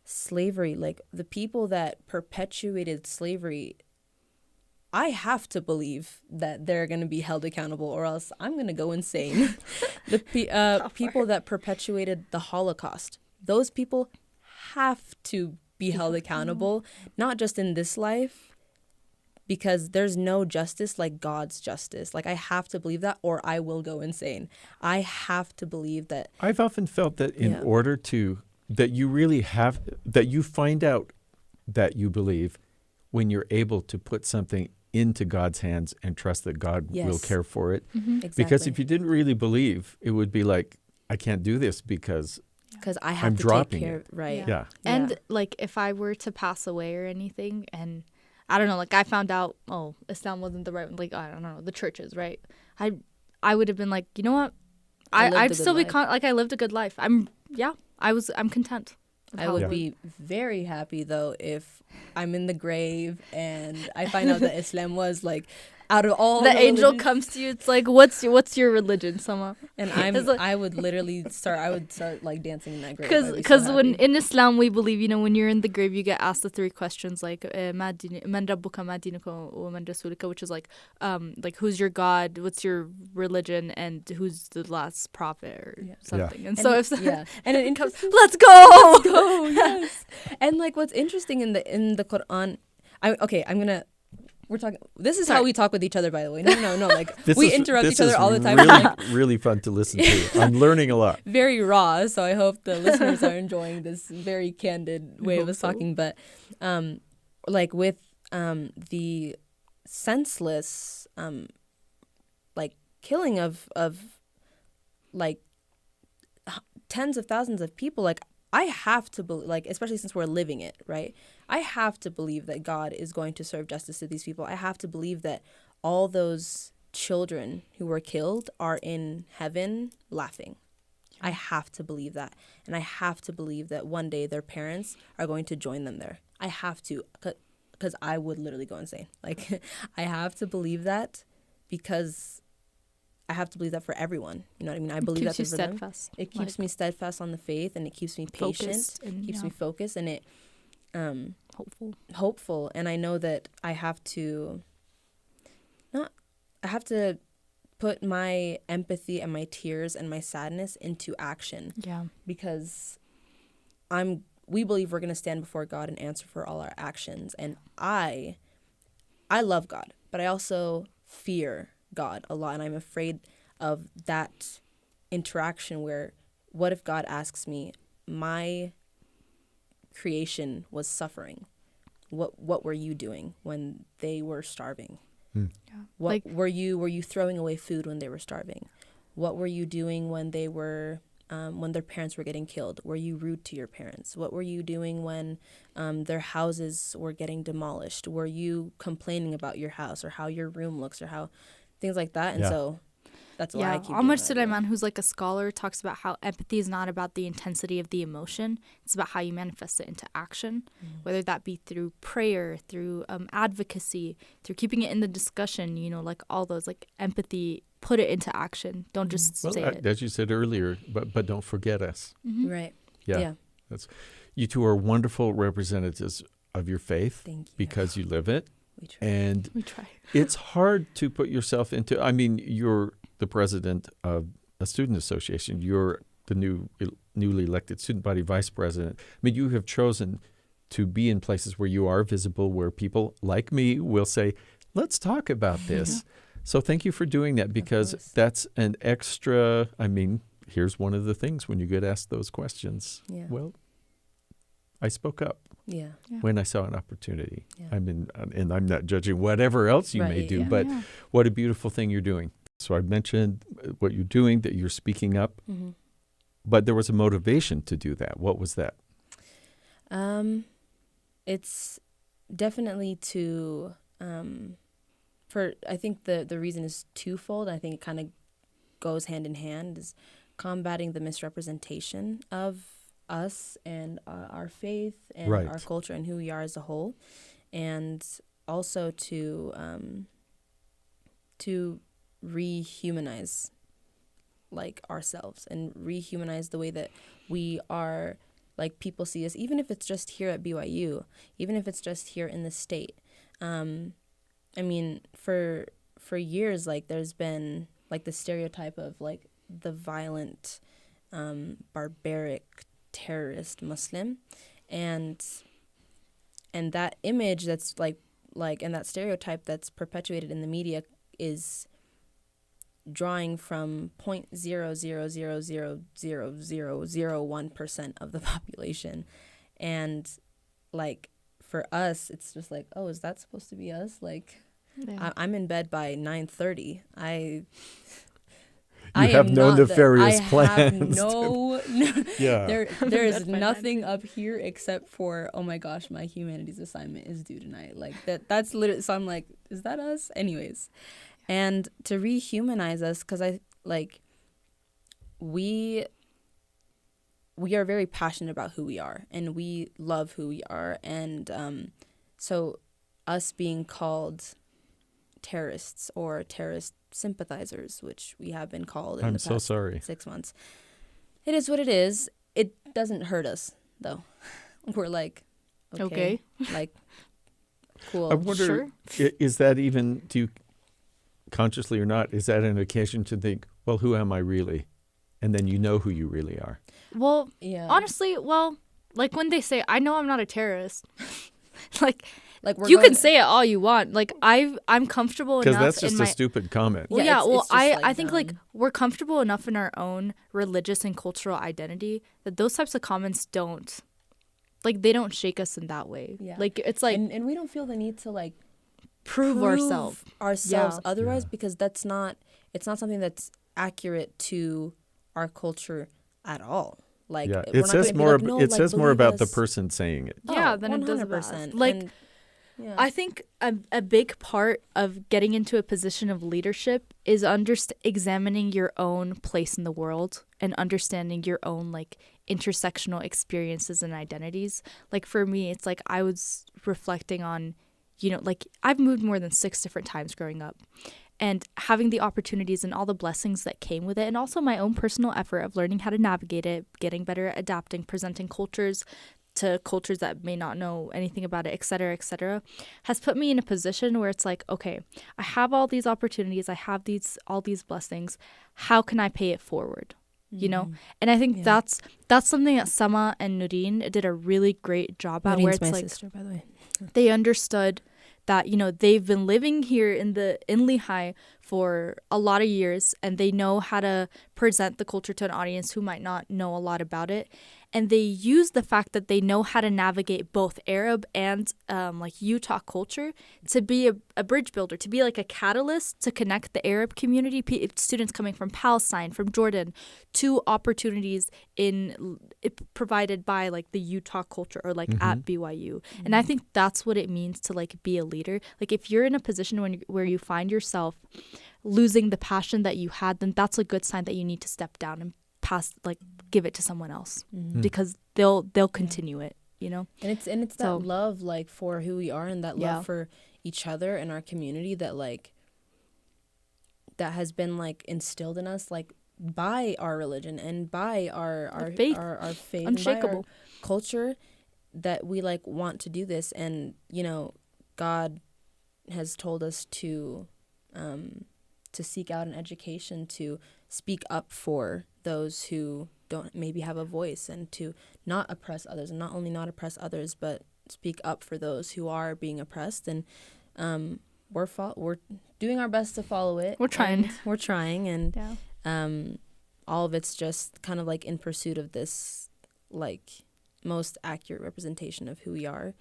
slavery, like the people that perpetuated slavery, I have to believe that they're going to be held accountable, or else I'm going to go insane. The people that perpetuated the Holocaust, those people have to be held accountable, not just in this life, because there's no justice like God's justice. Like I have to believe that, or I will go insane. I have to believe that. I've often felt that in order to, that you really have, that you find out that you believe when you're able to put something into God's hands and trust that God will care for it. Exactly. Because if you didn't really believe, it would be like, I can't do this because I have I'm to dropping take care it. Right. Yeah. And like if I were to pass away or anything, and I don't know, like I found out, Islam wasn't the right, like I don't know, the churches, right? I would have been like, you know what? I'd still be like I lived a good life. I'm content. I would be very happy though if I'm in the grave and I find out that Islam was like out of all the angel religions. Comes to you. It's like, what's your religion, Sama? And I would literally start like dancing in that grave. Because when in Islam we believe, you know, when you're in the grave you get asked the three questions like man rabbuka ma dinuka wa man rasulika, which is like who's your God, what's your religion, and who's the last prophet or something. And so and it comes, let's go. Yes. And like what's interesting in the Quran, we're talking. This is how we talk with each other, by the way. No. Like we interrupt each other all the time. Really fun to listen to. I'm learning a lot. Very raw, so I hope the listeners are enjoying this very candid way of us talking. But, like with the senseless, like killing of like tens of thousands of people, like. I have to believe, like, especially since we're living it, right? I have to believe that God is going to serve justice to these people. I have to believe that all those children who were killed are in heaven laughing. I have to believe that. And I have to believe that one day their parents are going to join them there. I have to, because I would literally go insane. Like, I have to believe that because I have to believe that for everyone. You know what I mean? I believe that for them. It keeps me steadfast on the faith, and it keeps me patient. Keeps me focused, and it hopeful. And I know that I have to put my empathy and my tears and my sadness into action. Yeah. Because we believe we're going to stand before God and answer for all our actions. And I love God, but I also fear God a lot, and I'm afraid of that interaction where what if God asks me, my creation was suffering, what were you doing when they were starving? What were you throwing away food when they were starving? What were you doing when they were when their parents were getting killed? Were you rude to your parents? What were you doing when their houses were getting demolished? Were you complaining about your house or how your room looks or how things like that? And so that's why I keep Ahmad doing Sulaiman, who's like a scholar, talks about how empathy is not about the intensity of the emotion. It's about how you manifest it into action, whether that be through prayer, through advocacy, through keeping it in the discussion, you know, like all those, like empathy, put it into action. Don't just say it. As you said earlier, but don't forget us. Right. Yeah. You two are wonderful representatives of your faith. Thank you. Because you live it. We try. And We try. it's hard to put yourself into, I mean, you're the president of a student association. You're the newly elected student body vice president. I mean, you have chosen to be in places where you are visible, where people like me will say, let's talk about this. So thank you for doing that, because that's an extra, I mean, here's one of the things when you get asked those questions. Yeah. Well, I spoke up Yeah. when I saw an opportunity. Yeah. I mean, and I'm not judging whatever else you may do, but what a beautiful thing you're doing. So I mentioned what you're doing, that you're speaking up, but there was a motivation to do that. What was that? It's definitely to, I think the reason is twofold. I think it kind of goes hand in hand, is combating the misrepresentation of us and our faith and our culture and who we are as a whole, and also to rehumanize like ourselves and rehumanize the way that we are, like people see us, even if it's just here at BYU, even if it's just here in the state. I mean, for years, like there's been like the stereotype of like the violent, barbaric terrorist Muslim, and that image that's like and that stereotype that's perpetuated in the media is drawing from 0.000000001% of the population. And like for us, it's just like, oh, is that supposed to be us? Like I'm in bed by 9:30. I have no nefarious plans. There is nothing up here except for, oh my gosh, my humanities assignment is due tonight. Like that's literally, so I'm like, is that us? Anyways. And to rehumanize us, because we are very passionate about who we are, and we love who we are. And so us being called terrorists or terrorist sympathizers, which we have been called in the past 6 months. It is what it is. It doesn't hurt us, though. We're like, okay. Like, cool. I wonder, is that even, do you, consciously or not, is that an occasion to think, well, who am I really? And then you know who you really are. Well, honestly, like when they say, I know I'm not a terrorist, like you can say it all you want. Like I'm comfortable enough. Because that's just a stupid comment. Well, I think like we're comfortable enough in our own religious and cultural identity that those types of comments don't, like they don't shake us in that way. Yeah. Like it's like, and we don't feel the need to like prove ourselves otherwise, because it's not something that's accurate to our culture at all. Like it says more about the person saying it. Than it does about us. Like I think a big part of getting into a position of leadership is examining your own place in the world and understanding your own like intersectional experiences and identities. Like for me, it's like I was reflecting on, you know, like I've moved more than 6 different times growing up, and having the opportunities and all the blessings that came with it, and also my own personal effort of learning how to navigate it, getting better at adapting, presenting cultures to cultures that may not know anything about it, et cetera, has put me in a position where it's like, okay, I have all these opportunities, I have all these blessings. How can I pay it forward? You know? And I think that's something that Sama and Nureen did a really great job at. Nureen's my sister, by the way. They understood that, you know, they've been living here in Lehigh for a lot of years, and they know how to present the culture to an audience who might not know a lot about it. And they use the fact that they know how to navigate both Arab and like Utah culture to be a bridge builder, to be like a catalyst to connect the Arab community, students coming from Palestine, from Jordan, to opportunities provided by like the Utah culture or like at BYU. And I think that's what it means to like be a leader. Like if you're in a position where you find yourself losing the passion that you had, then that's a good sign that you need to step down and give it to someone else, because they'll continue it, you know. And it's that love like for who we are, and that love for each other and our community that has been like instilled in us like by our religion and by our faith, our faith, unshakable, and by our culture, that we like want to do this. And you know, God has told us to seek out an education, to speak up for those who don't maybe have a voice, and to not oppress others, and not only not oppress others, but speak up for those who are being oppressed. And we're doing our best to follow it. We're trying, and all of it's just kind of like in pursuit of this like most accurate representation of who we are,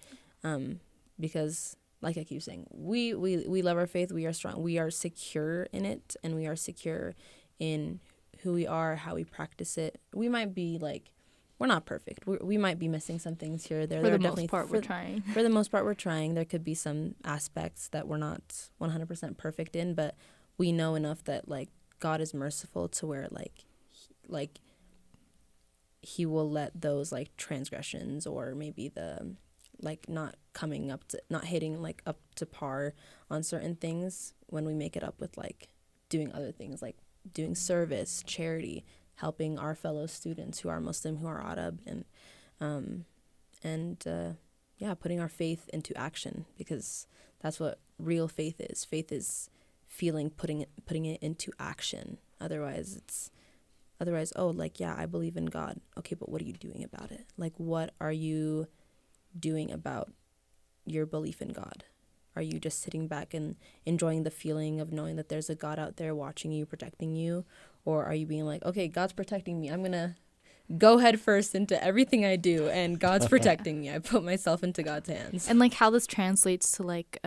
because like I keep saying, we love our faith. We are strong. We are secure in it, and we are secure in who we are, how we practice it. We might be like, we're not perfect. We might be missing some things here or there. For the most part, we're trying. For the most part, we're trying. There could be some aspects that we're not 100% perfect in, but we know enough that like God is merciful to where like He will let those like transgressions, or maybe the like not hitting like up to par on certain things, when we make it up with like doing other things, like doing service, charity, helping our fellow students who are Muslim, who are Arab, and putting our faith into action, because that's what real faith is. Faith is putting it into action. Otherwise, I believe in God. Okay, but what are you doing about it? Like, what are you doing about your belief in God? Are you just sitting back and enjoying the feeling of knowing that there's a God out there watching you, protecting you? Or are you being like, okay, God's protecting me, I'm going to go head first into everything I do, and God's protecting me. I put myself into God's hands. And like how this translates to like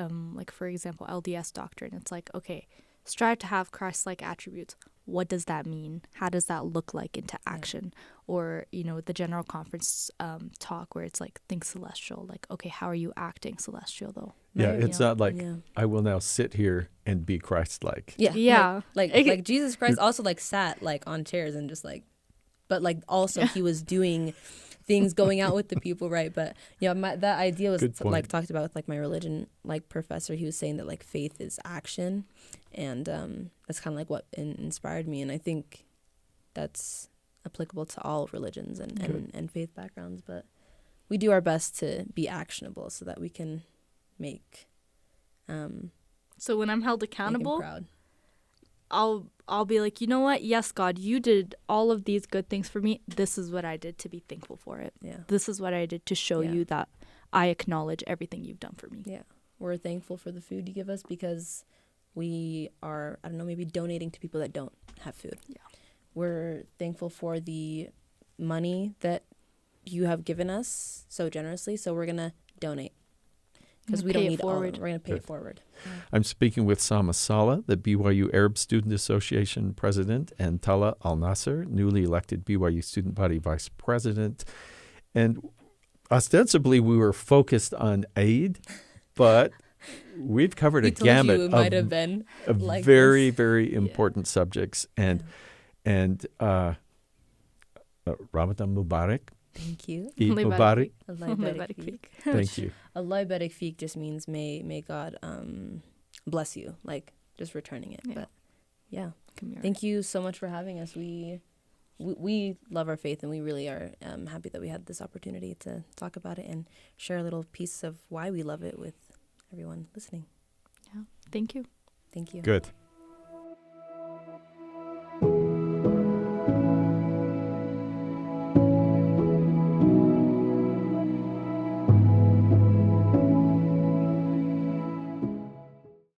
for example, LDS doctrine. It's like, okay, strive to have Christ-like attributes. What does that mean? How does that look like into action? Or, you know, the general conference talk where it's like, think celestial. Like, okay, how are you acting celestial though? Yeah, it's not like I will now sit here and be Christ-like. Yeah. Like Jesus Christ also like sat like on chairs and just like, but like also he was doing things, going out with the people, right? But yeah, that idea was like talked about with like my religion like professor. He was saying that like faith is action, and that's kind of like what inspired me. And I think that's applicable to all religions and faith backgrounds. But we do our best to be actionable so that we can make. So when I'm held accountable, I'll be like, you know what? Yes, God, you did all of these good things for me. This is what I did to be thankful for it. Yeah. This is what I did to show you that I acknowledge everything you've done for me. Yeah. We're thankful for the food you give us, because we are, I don't know, maybe donating to people that don't have food. Yeah. We're thankful for the money that you have given us so generously. So we're going to donate, because we don't need all of it. We're going to pay it forward. Yeah. I'm speaking with Salah, the BYU Arab Student Association president, and Tala Alnasser, newly elected BYU Student Body vice president. And ostensibly, we were focused on Eid, but we've covered a gamut of like very, very important subjects. And Ramadan Mubarak. Thank you. Eid Mubarak. Allah Barik Feek. Thank you. Allah Barik Feek just means may God bless you, like just returning it. Yeah. But thank you so much for having us. We love our faith, and we really are happy that we had this opportunity to talk about it and share a little piece of why we love it with everyone listening. Yeah. Thank you. Thank you. Good.